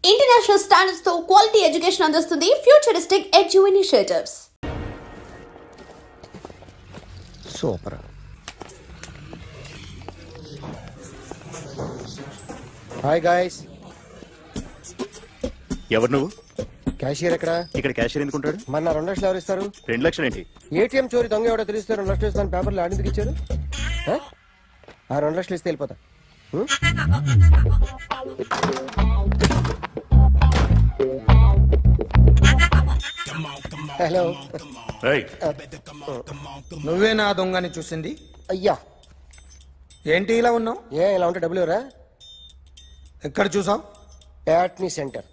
International standards తో quality education అందిస్తుంది futuristic edu initiatives. Super. Hi guys. ఎవరు నువ్వు? క్యాషియర్ ఎక్కడ? ఇక్కడ క్యాషియర్ ఎందుకుంటాడు? మన 2 లక్షలు ఎవరు ఇస్తారు? 2 లక్షలు ఏంటి? ఏటీఎం చోరీ దొంగ ఎవడో తెలిస్తే 2 లక్షలు ఇస్తాను పేపర్లు ఆడిందుకు ఇచ్చారు. ఆ 2 లక్షలు ఇస్తే వెళ్ళిపోతా. హలో. ఏయ్, నువ్వే నా దొంగని చూసింది? అయ్యా, ఏంటి ఇలా ఉన్నావు? ఇలా ఉంటే డబ్బులు ఎవరా? ఎక్కడ చూసావు? ప్యాట్నీ సెంటర్.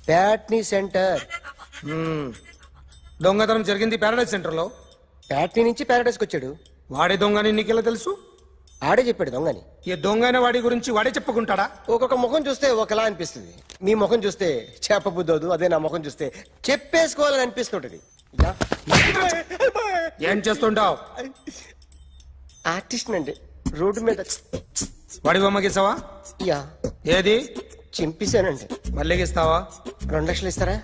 ప్యాట్నీ సెంటర్. దొంగతనం జరిగింది ప్యారడైజ్ సెంటర్ లో. ప్యాట్నీ నుంచి ప్యారడైస్కి వచ్చాడు. వాడే దొంగని నీకెలా తెలుసు? ఆడే చెప్పాడు దొంగని. ఈ దొంగైన వాడి గురించి వాడే చెప్పుకుంటాడా? ఒక్కొక్క ముఖం చూస్తే ఒకలా అనిపిస్తుంది. మీ ముఖం చూస్తే చేపబుద్దోదు, అదే నా ముఖం చూస్తే చెప్పేసుకోవాలని అనిపిస్తుంటది. ఏం చేస్తుంటావు? ఆర్టిస్ట్ అండి. రోడ్డు మీద వాడి బొమ్మ గీసావా? యా, ఏది? చింపేశానండి. మళ్ళీ గీస్తావా? 2 లక్షలు ఇస్తారా?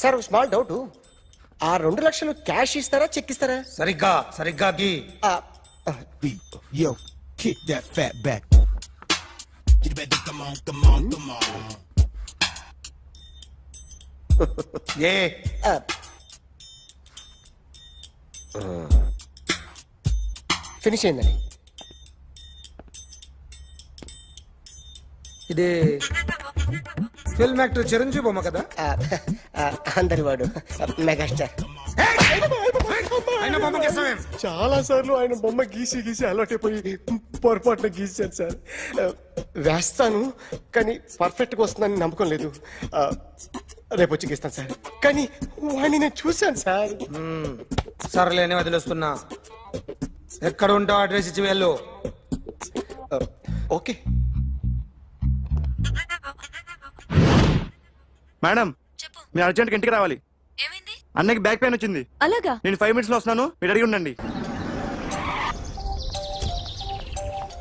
Sir, small doubt. ఆ 2 లక్షలు క్యాష్ ఇస్తారా, చెక్ ఇస్తారా? సరిగ్గా గీ. Yo, kick that fat back. You better come on. A finish అయిందండి. ఇది ఫిల్మ్ యాక్టర్ చిరంజీవి బొమ్మ కదా? అందరి వాడు మెగాస్టార్. ఆయన బొమ్మ గీసావేం? చాలా సార్లు ఆయన బొమ్మ గీసి అలవాటైపోయి పొరపాటున గీసాను సార్. వేస్తాను, కానీ పర్ఫెక్ట్ గా వస్తుందని నమ్మకం లేదు. రేపు వచ్చి గీస్తాను సార్. కానీ వాడిని నేను చూశాను సార్. సర్లేని వదిలేస్తున్నా. ఎక్కడ ఉంటావు అడ్రస్ ఇచ్చి వెళ్ళు. ఓకే మేడం, మీరు అర్జెంట్గా ఇంటికి రావాలి. ఏమైంది? అన్నకి బ్యాక్ పెయిన్ వచ్చింది. అలాగా? నేను 5 minutes లో వస్తున్నాను, మీరు అడిగి ఉండండి.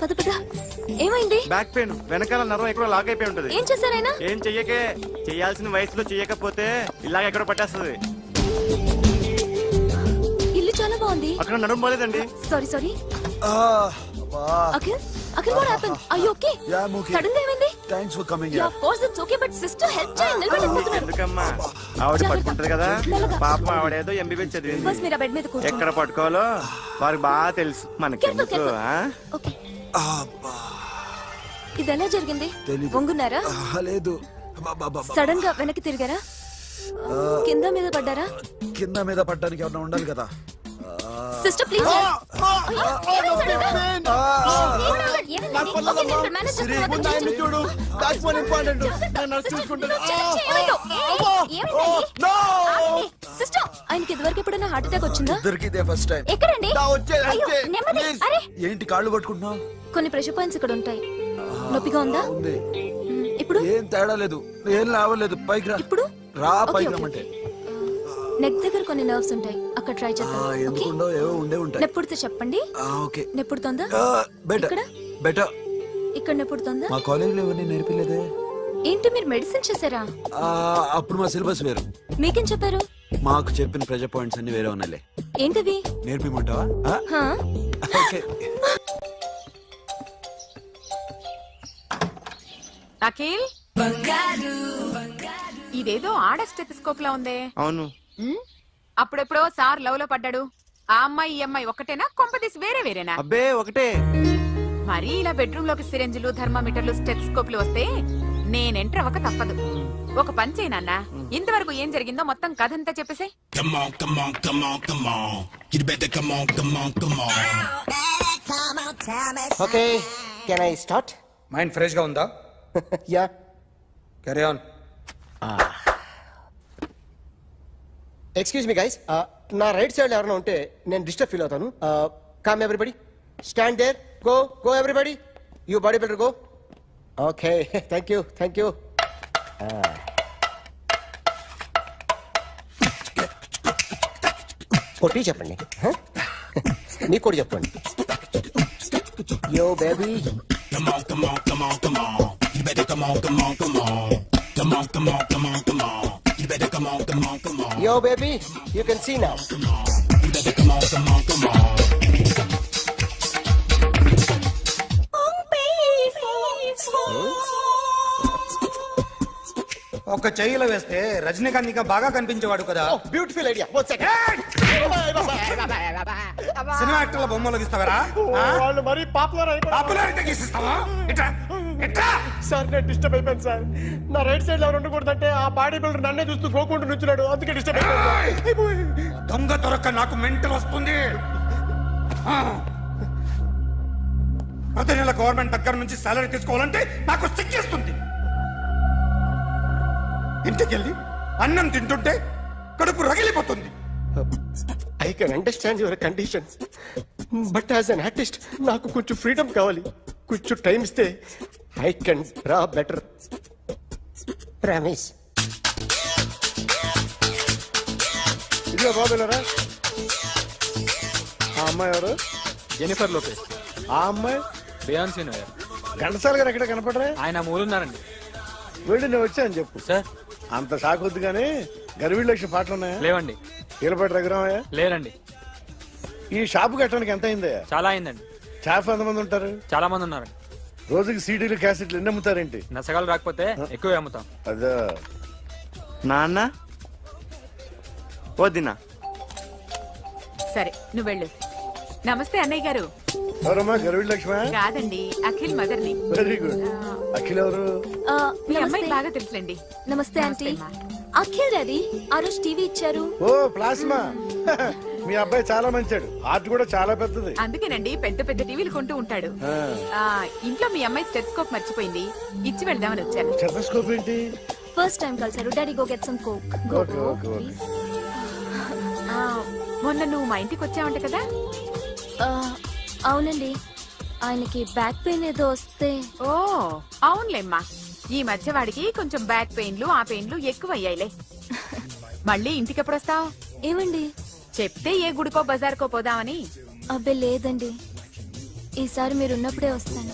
పద పద. ఏమైంది? బ్యాక్ పెయిన్, వెనకాల నరం ఎక్కడో లాక్ అయిపోయి ఉంటది. ఏం చేశారైనా? ఏం చెయ్యకే, చెయ్యాల్సిన వయసులో చెయ్యకపోతే ఇలాగ ఎక్కడో పట్టేస్తుంది. ఇల్లు చాలా బాగుంది. అక్కడ నడుము పోలేదండి. Sorry. Akhil what happened? Are you okay? Yeah, I'm okay. Sudden గా ఏమైంది? Thanks for coming Yeah, here. of course it's okay, but sister help చేయండి. నిలబడలేకపోతున్నాను. ఎందుకమ్మా, ఆవిడ పట్టుకుంటది కదా. పాపం ఆవిడేదో ఎంబీబీఎస్ చదివింది. ఫస్ట్ మీరు ఆ బెడ్ మీద కూర్చోండి. ఎక్కడ పట్టుకోవాలో వారికి బాగా తెలుసు. మనకెందుకు? Careful. Okay. ఇది ఎలా జరిగింది? తెలీదు. వంగున్నారా? లేదు, సడన్ గా వెనక్కి తిరిగారా? కింద మీద పడ్డారా? కింద మీద పడ్డానికి ఏమన్నా ఉండాలి కదా. Sister please. చూడు, that's more important. నేను చూసుకుంటాను. సిస్టర్, ఆయనకి ఇదివరకు ఎప్పుడైనా హార్ట్ అటాక్ వచ్చిందా? దొరికితే ఫస్ట్ టైం. ఎక్కడండి? అరే, ఏంటి కాళ్ళు పట్టుకుంటున్నావు? కొన్ని ప్రెషర్ పాయింట్స్ ఇక్కడ ఉంటాయి. నొప్పిగా ఉందా? ఉంది. ఇప్పుడు ఏం తేడా లేదు, ఏం లావలేదు. పైకి రా. ఇప్పుడు రా, Okay, పైకి okay. రమ్మంటే. నెక్ దగ్గర కొన్ని నర్వ్స్ ఉంటాయి, అక్కడ ట్రై చేద్దాం. ఓకే? ఎందుకుండో ఏవో ఉండే ఉంటాయి. నెప్పుడుతో చెప్పండి. ఓకే. నెప్పుడుతోందా? బెటర్ ఇక్కడ? బెటర్. ఇక్కడ నెప్పుడుతోందా? మా కాలేజీలో ఎవరిని నేర్పిలేదే. ఏంటి, మీరు మెడిసిన్ చేశారా? అప్పుడు మా సిలబస్ వేరు. మీకేం చెప్పారు? మాకు చెప్పిన ప్రెజర్ పాయింట్స్ అన్ని వేరే ఉన్నాయిలే. ఏంటివి? నేర్పిమంటావా? హా? ఓకే. అఖిల్, ఇదేదో ఆడ స్టెథోస్కోప్ లా ఉందే. అవును. అప్పుడెప్పుడో సార్ లవ్ లో పడ్డాడు. ఆ అమ్మాయి ఈ అమ్మాయి ఒకటేనా, కొంపదీసి వేరేనా? అబ్బే ఒకటే. మరి ఇలా బెడ్రూమ్ లోకి సిరెంజులు, థర్మామీటర్లు, స్టెథోస్కోప్లు వస్తే నేను ఎంటర్ అవ్వక తప్పదు. ఒక పని చేయి నాన్న, ఇంతవరకు ఏం జరిగిందో మొత్తం కథ అంతా చెప్పేసాయి. Okay, can I start? Mind fresh గా ఉందా? Yeah. Carry on. Excuse me guys, నా రైట్ సైడ్ ఎవరైనా ఉంటే నేను డిస్టర్బ్ ఫీల్ అవుతాను. Come everybody, stand there. Go everybody, you body builder go. Okay, thank you. కొట్టి చెప్పండి హ? నీకు కూడా చెప్పండి. Yo baby yo baby you can see now. ఒక చెయ్యిలో వేస్తే రజనీకాంత్ ఇంకా బాగా కనిపించేవాడు కదా. Beautiful idea. సినిమా యాక్టర్ల బొమ్మలు గీస్తావరా? వాళ్ళు మరీ పాపులర్ అయిపోయారు. పాపులారిటీ గీసిస్తావా? ఇట్రా, ఇట్రా. సార్ నేను డిస్టర్బ్ అయిపోయాను సార్. నా రైట్ సైడ్ ఎవరు ఉండకూడదంటే ఆ బాడీ బిల్డర్ నన్నే చూస్తూ గోకుంటూ నుంచున్నాడు, అందుకే డిస్టర్బ్ అయిపోయాను. దొంగ దొరక్క నాకు మెంటల్ వస్తుంది. ఆ. ప్రతి నెల గవర్నమెంట్ దగ్గర నుంచి సాలరీ తీసుకోవాలంటే నాకు సిగ్గేస్తుంది. ఇంటికెళ్ళి అన్నం తింటుంటే కడుపు రగిలిపోతుంది. I can understand your conditions, but as an artist నాకు కొంచెం ఫ్రీడమ్ కావాలి. కొంచెం టైం ఇస్తే I can draw better. Promise. ఇదిగో బాబులరా, ఆ అమ్మాయి ఎవరు? Jennifer Lopez. ఆ అమ్మాయి బియాన్సీ నోయర్. ఘంటసాల గారు ఎక్కడ కనపడరా? ఆయన మూలున్నారండి. వెళ్ళి నేను వచ్చాను చెప్పు. సార్ అంత షాక్ వద్దు కానీ గర్వీళ్ళ లక్ష పాటలు ఉన్నాయా? లేవండి. కీలపాటి రఘురామయ్య, లేరండి. ఈ షాపు కట్టడానికి ఎంత అయిందయ్యా? చాలా అయిందండి. షాప్ ఎంతమంది ఉంటారు? చాలా మంది ఉన్నారండి. రోజుకి సీడీలు క్యాసెట్లు ఎన్ని అమ్ముతారేంటి? నసగాలు రాకపోతే ఎక్కువ అమ్ముతాం. అదే. నాన్న వద్దినా. సరే నువ్వు వెళ్ళు. నమస్తే అన్నయ్య గారు. ఎవరమ్మా? గర్వీళ్ళ లక్ష్మ? కాదండి, అఖిల్ మదర్ని. Very good. అఖిల్ ఎవరు? మీ అమ్మాయి నమస్తే. బాగా తెలుసులేండి. నమస్తే ఆంటీ. అమ్మా. అఖిల్ డాడీ ఆ రోజు టీవీ ఇచ్చారు. ఓ ప్లాస్మా. మీ అబ్బాయి చాలా మంచాడు, ఆర్ట్ కూడా చాలా పెద్దది. అందుకేనండి పెద్ద పెద్ద టీవీలు కొంటూ ఉంటాడు. ఆ, ఇంట్లో మీ అమ్మాయి స్టెత్స్కోప్ మర్చిపోయింది, ఇచ్చి వెళ్దామని వచ్చాను. స్టెథోస్కోప్ ఏంటి? ఫస్ట్ టైం కలిసారు. Daddy go get some coke. Go Okay, go okay, okay. Please. ఆ, మొన్న నువ్వు మా ఇంటికి వచ్చావంట కదా. అవునండి, ఆయనకి బ్యాక్ పెయిన్ ఏదో వస్తే. ఓ అవునులేమ్మా, ఈ మధ్య వాడికి కొంచెం బ్యాక్ పెయిన్లు ఆ పెయిన్లు ఎక్కువ అయ్యాయిలే. మళ్ళీ ఇంటికి ఎప్పుడు వస్తావు? ఏమండి? చెప్తే ఏ గుడికో బజార్కో పోదామని. అబ్బే లేదండి, ఈసారి మీరు ఉన్నప్పుడే వస్తాను.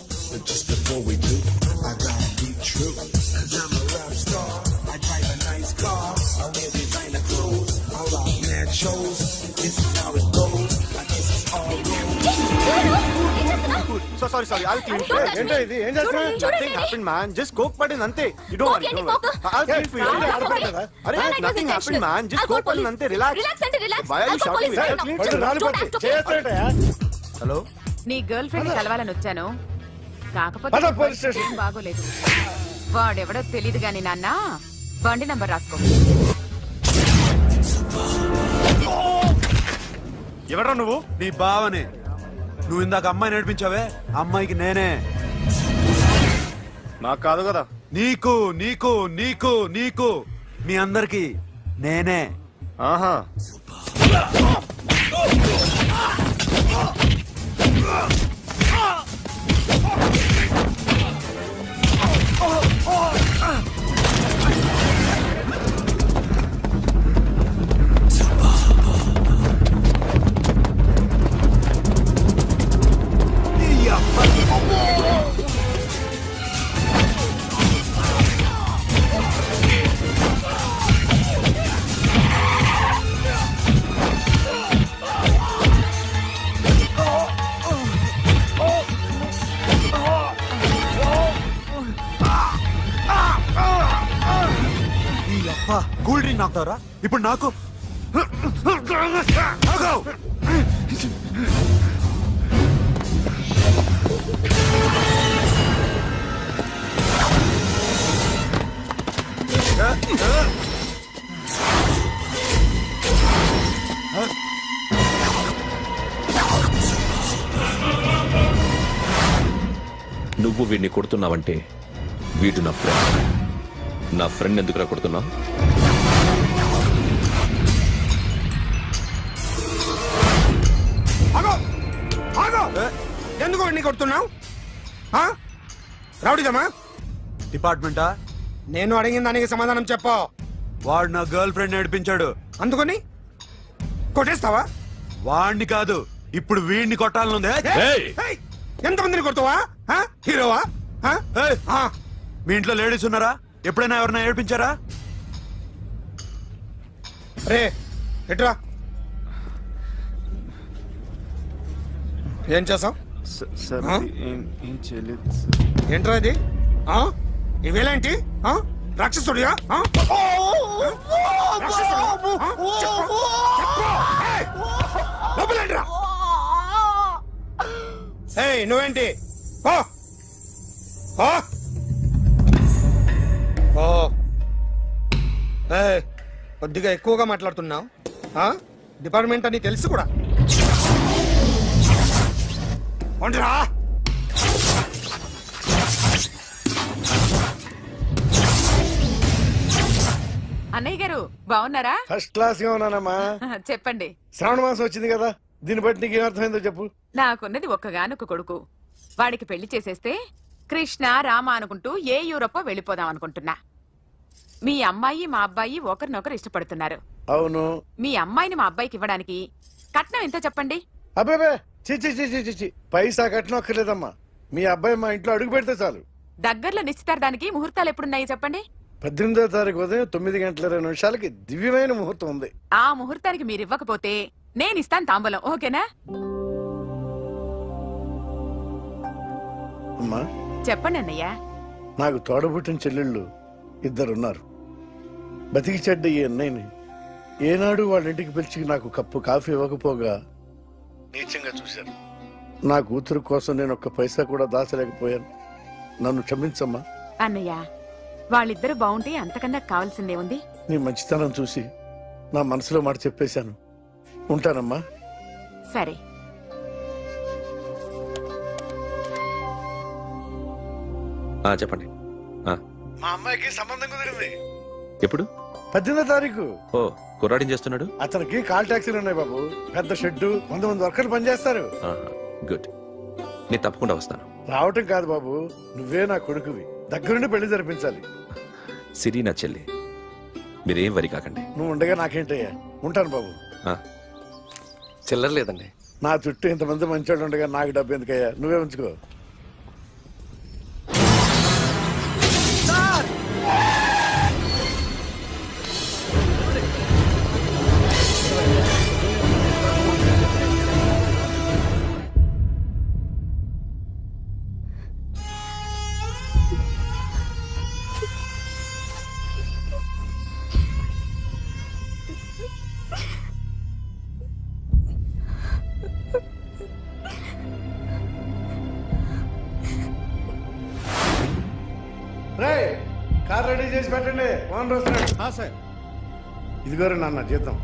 So sorry sorry. I'll clean. ఏంటో ఇది? ఏం చేస్తున్నా? Nothing happened, man. Just coke పడింది అంతే. You don't worry. Don't worry. I'll clean for you. అరే nothing happened, man. Just coke పడింది అంతే. Relax. Why are you shouting? I'll clean for పళ్ళు you. రాలిపోతాయి. చేస్తాడయ్యా. హలో. నీ గర్ల్ ఫ్రెండ్ కలవాలని వచ్చాను, కాకపోతే పద, నీ పోలీస్ స్టేషన్. పరిస్థితి బాగోలేదు. వాడెవడో తెలీదు గాని నాన్న, బండి నంబర్ రాసుకో. ఎవడ్రా నువ్వు? నీ బావనే. నువ్వు ఇందాక అమ్మాయి నడిపించావే, అమ్మాయికి నేనే. నాకు కాదు కదా. నీకు నీకు నీకు నీకు మీ అందరికి నేనే. ఆహా. కూల్ డ్రింక్ నాకుతారా ఇప్పుడు? నాకు ఆగు! నువ్వు వీడిని కొడుతున్నావంటే వీడు నా ఫ్రెండ్. నా ఫ్రెండ్ ఎందుకురా కొడుతున్నావు? ఎందుకు వాడిని కొడుతున్నావు? రౌడీదమ్మా? డిపార్ట్మెంటా? నేను అడిగిన దానికి సమాధానం చెప్పు. వాడు నా గర్ల్ ఫ్రెండ్ నడిపించాడు. అందుకని కొట్టేస్తావా? వాణ్ణి కాదు ఇప్పుడు వీడిని కొట్టాలనుంది. ఏయ్! ఏయ్, ఎంతమందిని కొడతావా ఆ? హీరోవా ఆ? ఏయ్! ఆ, మీ ఇంట్లో లేడీస్ ఉన్నారా? ఎప్పుడైనా ఎవరైనా ఏడిపించారా? రే ఎట్రా ఏం చేసావు సార్ ఆ? ఏం చేయలేదు ఏంట్రా ఇది ఆ? ఇవేలాంటి ఆ? రాక్షసుడియా ఆ? రాక్షసుడా? ఆ? చెప్పు. చెప్పు. ఏయ్, లోపలండ్రా. ఏయ్, నువ్వేంటి ఓ ఓ ఓ ఏయ్, కొద్దిగా ఎక్కువగా మాట్లాడుతున్నావు ఆ? డిపార్ట్మెంట్ అని తెలుసు కూడా ఉండరా. అన్నయ్య గారు బాగున్నారా? ఫస్ట్ క్లాస్ గా ఉన్నానమ్మా. చెప్పండి. శ్రావణ మాసం వచ్చింది కదా, దీన్ని బట్టి నీకు ఏమర్థమైందో చెప్పు. నాకున్నది ఒక్కగానొక్క కొడుకు. వాడికి పెళ్లి చేసేస్తే కృష్ణ రామ అనుకుంటూ ఏ యూరోపో వెళ్ళిపోదాం అనుకుంటున్నా. మీ అమ్మాయి మా అబ్బాయి ఒకరినొకరు ఇష్టపడుతున్నారు. అవును. మీ అమ్మాయిని మా అబ్బాయికి ఇవ్వడానికి కట్నం ఎంతో చెప్పండి. అబ్బాబే చిచి చిచి చిచి పైసా కట్నం అక్కర్లేదమ్మా. మీ అబ్బాయి మా ఇంట్లో అడుగు పెడితే చాలు. దగ్గరలో నిశ్చితార్థానికి ముహూర్తాలు ఎప్పుడున్నాయి చెప్పండి. 18వ తారీఖు ఉదయం 9:20 దివ్యమైన ముహూర్తం ఉంది. ఆ ముహూర్తానికి మీరు ఇవ్వకపోతే నేను ఇస్తాను తాంబూలం. ఓకేనా? అమ్మా, చెప్పండి అన్నయ్య. నాకు తోడబుట్టిన చెల్లెళ్ళు ఇద్దరున్నారు. బతికి చెడ్డ ఈ అన్నయ్యని ఏనాడు వాళ్ళ ఇంటికి పిలిచి నాకు కప్పు కాఫీ ఇవ్వకపోగా నీచంగా చూశాను. నా కూతురు కోసం నేను ఒక్క పైసా కూడా దాచలేకపోయాను. నన్ను క్షమించమ్మా. అన్నయ్య, వాళ్ళిద్దరు బాగుంటే అంతకన్నా కావాల్సిందే ఉంది. నీ మంచితనం చూసి నా మనసులో మాట చెప్పేశాను. ఉంటానమ్మా. సరే. చెప్పండి. మా అమ్మాయికి సంబంధం కుదిరింది. ఎప్పుడు? 18వ తారీఖు. ఓ, కుర్రాడిని చేస్తున్నాడు. అతనికి కాల్ టాక్సీలు ఉన్నాయి బాబు. పెద్ద షెడ్డు, 100 మంది వర్కర్లు పనిచేస్తారు. గుడ్. నేను తప్పకుండా వస్తాను. రావటం కాదు బాబు, నువ్వే నా కొడుకువి. దగ్గరుండి పెళ్లి జరిపించాలి. సిరి నా చెల్లి, మీరేం వరి కాకండి. నువ్వు ఉండగా నాకేంటయ్యా. ఉంటాను బాబు. చిల్లర లేదండి. నా చుట్టూ ఇంతమంది మంచోళ్ళు ఉండగా నాకు డబ్బు ఎందుకయ్యా, నువ్వే ఉంచుకో. రేయ్, కార్ రెడీ చేసి పెట్టండి. ఓనర్ వస్తున్నాడు. సార్, ఇదిగోరు నాన్న జీతం.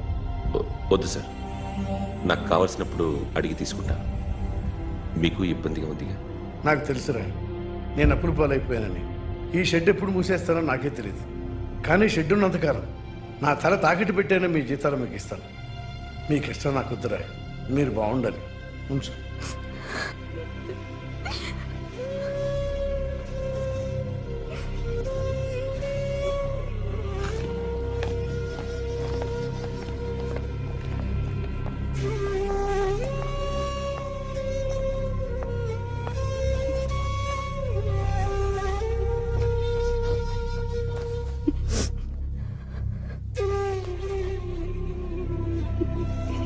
వద్దు సార్, నాకు కావలసినప్పుడు అడిగి తీసుకుంటాను. మీకు ఇబ్బందిగా ఉందిగా. నాకు తెలుసురా, నేను అప్పులు పాలైపోయానని. ఈ షెడ్ ఎప్పుడు మూసేస్తానో నాకే తెలియదు. కానీ షెడ్ ఉన్నంతకాలం నా తల తాకిట్టు పెట్టైనా మీ జీతాలు మీకు ఇస్తాను. మీకు ఇష్టం నాకు వద్దురా, మీరు బాగుండాలి. ఉంచు.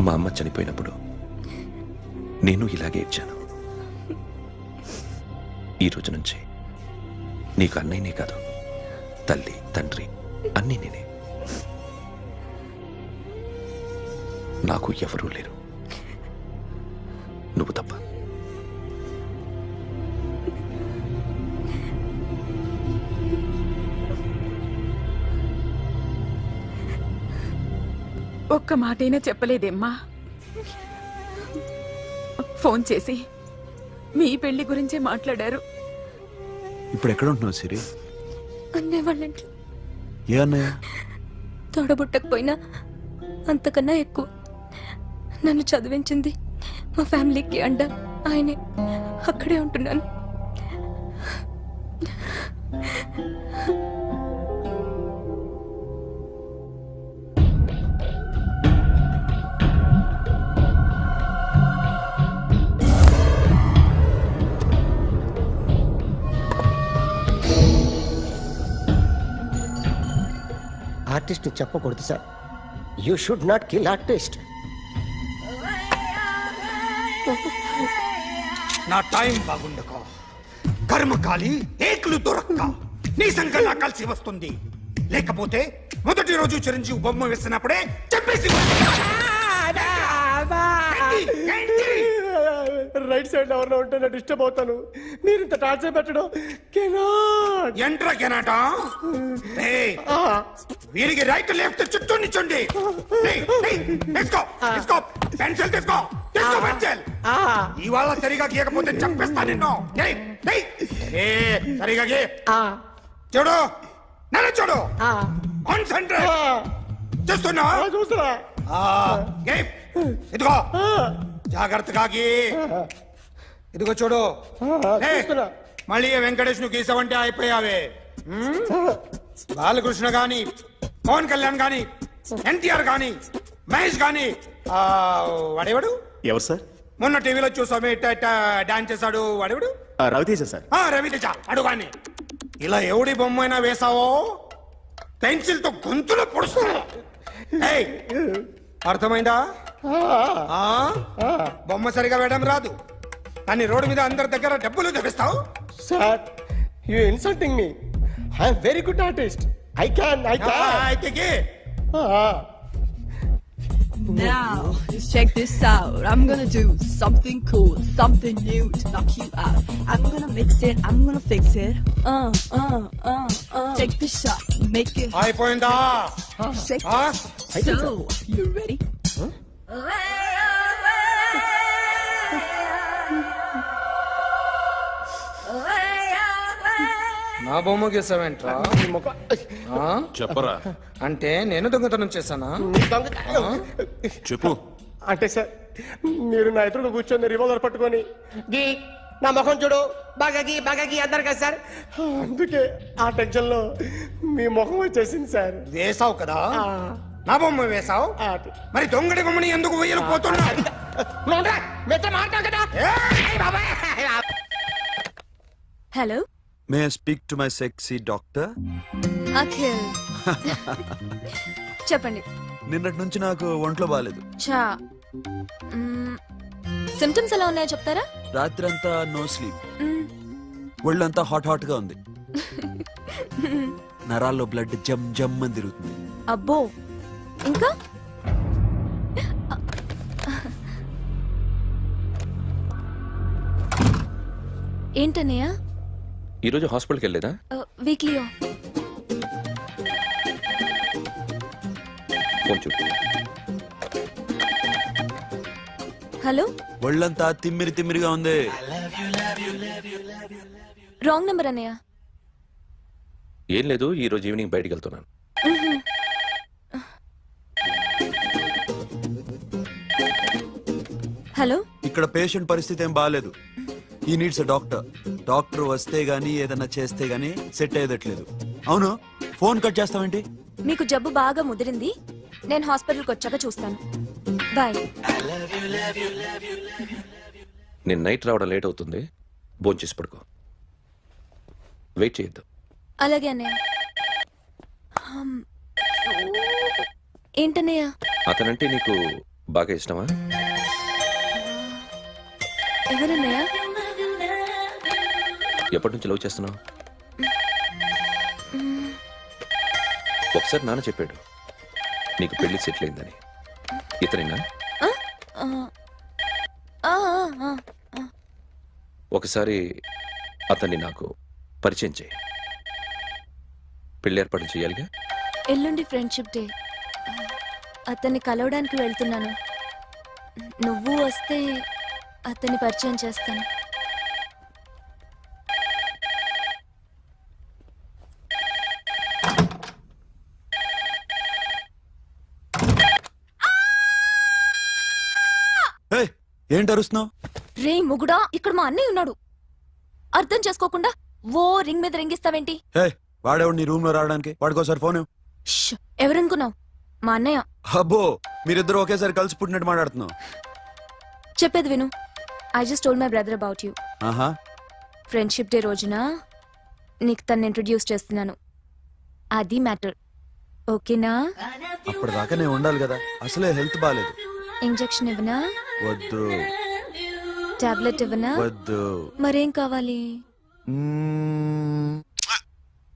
మా అమ్మ చనిపోయినప్పుడు నేను ఇలాగే ఇచ్చాను. ఈ రోజు నుంచి నీకు అన్నయ్యనే కాదు, తల్లి తండ్రి అన్నీ నేనే. నాకు ఎవరూ లేరు, నువ్వు తప్ప. ఒక్క మాటైనా చెప్పలేదేమ్మా? ఫోన్ చేసి మీ పెళ్లి గురించే మాట్లాడారు. ఇప్పుడు ఎక్కడ ఉంటున్నావు సిరి? అన్నయ్య వాళ్ళ ఇంట్లో. ఏ అన్నయ్య? తోడబుట్టకపోయినా అంతకన్నా ఎక్కువ నన్ను చదివించింది మా ఫ్యామిలీకి అండ ఆయనే. అక్కడే ఉంటున్నాను. ఆర్టిస్ట్ చెప్పకూడదు sir. You should not kill artist. నా టైం బాగుండక కర్మకాలి ఏకులు దొరక్క నీ సంఘటన కలిసి వస్తుంది. లేకపోతే మొదటి రోజు చిరంజీవి బొమ్మ వేసినప్పుడే చెప్పేసి రైట్ సైడ్ ఎవరిలో ఉంటే నేను డిస్టర్బ్ అవుతాను. మీరు ఇంత టార్చర్ పెట్టడం కెనాట్. ఎంట్రా కెనాట వీరికి రైట్ లెఫ్ట్ చుట్టూ నిచ్చండి. తీసుకో పెన్సిల్, తీసుకో పెన్సిల్. ఇవాళ సరిగా గీయకపోతే చంపేస్తా నిన్ను. సరిగా గీ. చూడు నన్ను చూడు. కాన్సంట్రేట్ చూస్తున్నా. చూస్తున్నా. ఇదిగో జాగ్రత్తగా గీ. ఇదిగో చూడు. మళ్ళీ వెంకటేష్ ను గీసావంటే అయిపోయావే. బాలకృష్ణ గాని, పవన్ కళ్యాణ్ గాని, ఎన్టీఆర్ గాని, మహేష్ గాని, వాడేవాడు ఎవరు సార్? మొన్న టీవీలో చూసామే డాన్స్ చేశాడు వాడేవాడు? రవితేజ సార్. రవితేజ అడుగాని. ఇలా ఎవడి బొమ్మైనా వేసావో పెన్సిల్ తో గొంతులో పొడుస్తున్నా. అర్థమైందా? బొమ్మ సరిగా వేయడం రాదు కానీ రోడ్డు మీద అందరి దగ్గర డబ్బులు తెప్పిస్తావు. Sir you insulting me. I'm very good artist. I can. అయితే Now, check this out. I'm gonna do something cool, something new to knock you out. I'm gonna mix it, I'm gonna fix it. Take the shot, make it అయిపోయిందా? shake. So, you ready? నా బొమ్మ గీసావేంట్రా? చెప్పరా. అంటే నేను దొంగతనం చేశానా? చెప్పు. అంటే సార్ మీరు నా ఎదురుగా కూర్చొని రివాల్వర్ పట్టుకొని గీ నా ముఖం చూడు బాగా గీ అన్నారు కదా సార్. అందుకే ఆ టెన్షన్ లో మీ ముఖం వచ్చేసింది సార్. వేసావు కదా, నా బొమ్మ వేసావు. మరి దొంగడి బొమ్మని ఎందుకు వేయలు పోతున్నా? Hello, may I speak to my sexy doctor? Akhil. చెప్పండి. నిన్నటి నుంచి నాకు ఒంట్లో బాగాలేదు. చా సిమ్టమ్స్ ఎలా ఉన్నాయో చెప్తారా? రాత్రి అంతా నో స్లీప్, ఒళ్ళంతా హాట్ గా ఉంది, నరాల్లో బ్లడ్ జమ్ జమ్ అని తిరుగుతుంది. అబ్బో, ఇంకా ఏంటన్నయ్య? ఈరోజు హాస్పిటల్కి వెళ్ళేదా? Weekly off. ఫోన్ చూడు. హలో, ఒళ్ళంతా తిమ్మిరిగా ఉంది. రాంగ్ నెంబర్ అన్నయ్య. ఏం లేదు, ఈ రోజు ఈవినింగ్ బయటికి వెళ్తున్నాను. హలో, ఇక్కడ పేషెంట్ పరిస్థితి ఏం బాగాలేదు. ఈ నీడ్స్ డాక్టర్. డాక్టర్ వస్తే గానీ ఏదన్నా చేస్తే గానీ సెట్ అయ్యేదట్లేదు. అవును, ఫోన్ కట్ చేస్తావేంటి? మీకు జబ్బు బాగా ముదిరింది, నేను హాస్పిటల్కి వచ్చాక చూస్తాను. బాయ్. నేను నైట్ రావడం లేట్ అవుతుంది, భోంచేసి పడుకో. వెయిట్ చేయొద్దు. అలాగే అన్నయ్య. ఏంటన్నయ్య? అతనంటే నీకు బాగా ఇష్టమా? ఎవరన్నయ్య? ఎప్పటి నుంచి లవ్ చేస్తున్నావు? ఒకసారి నాన్న చెప్పాడు నీకు పెళ్లి సెటిల్ అయిందని. ఇతనేనా? ఒకసారి అతన్ని నాకు పరిచయం చేయి. పెళ్లి ఏర్పాటు చేయాలిగా. ఎల్లుండి ఫ్రెండ్షిప్ డే, అతన్ని కలవడానికి వెళ్తున్నాను. నువ్వు వస్తే అతన్ని పరిచయం చేస్తాను. ఏంటి అరుస్తున్నావు? రే ముగుడా, ఇక్కడ మా అన్నయ్య ఉన్నాడు. అర్థం చేసుకోకుండా ఓ రింగ్ మీద రింగిస్తావేంటి? వాడేవాడు నీ రూమ్ లో రావడానికి? వాడికోసారి ఫోన్. ఎవరనుకున్నావు? మా అన్నయ్య. అబ్బో, మీరిద్దరు ఒకేసారి కలిసి పుట్టినట్టు మాట్లాడుతున్నావు. చెప్పేది విను. I just told my brother about you. ఆహా, ఫ్రెండ్షిప్ డే రోజున నీకు తను ఇంట్రడ్యూస్ చేస్తున్నాను. అది మ్యాటర్. ఓకేనా? అప్పటిదాకా నేను ఉండాలి కదా, అసలే హెల్త్ బాగాలేదు. ఇంజెక్షన్ ఇవ్వనా? వద్దు టాబ్లెట్ ఇవ్వనా? వద్దు. మరేం కావాలి? మ్మ్,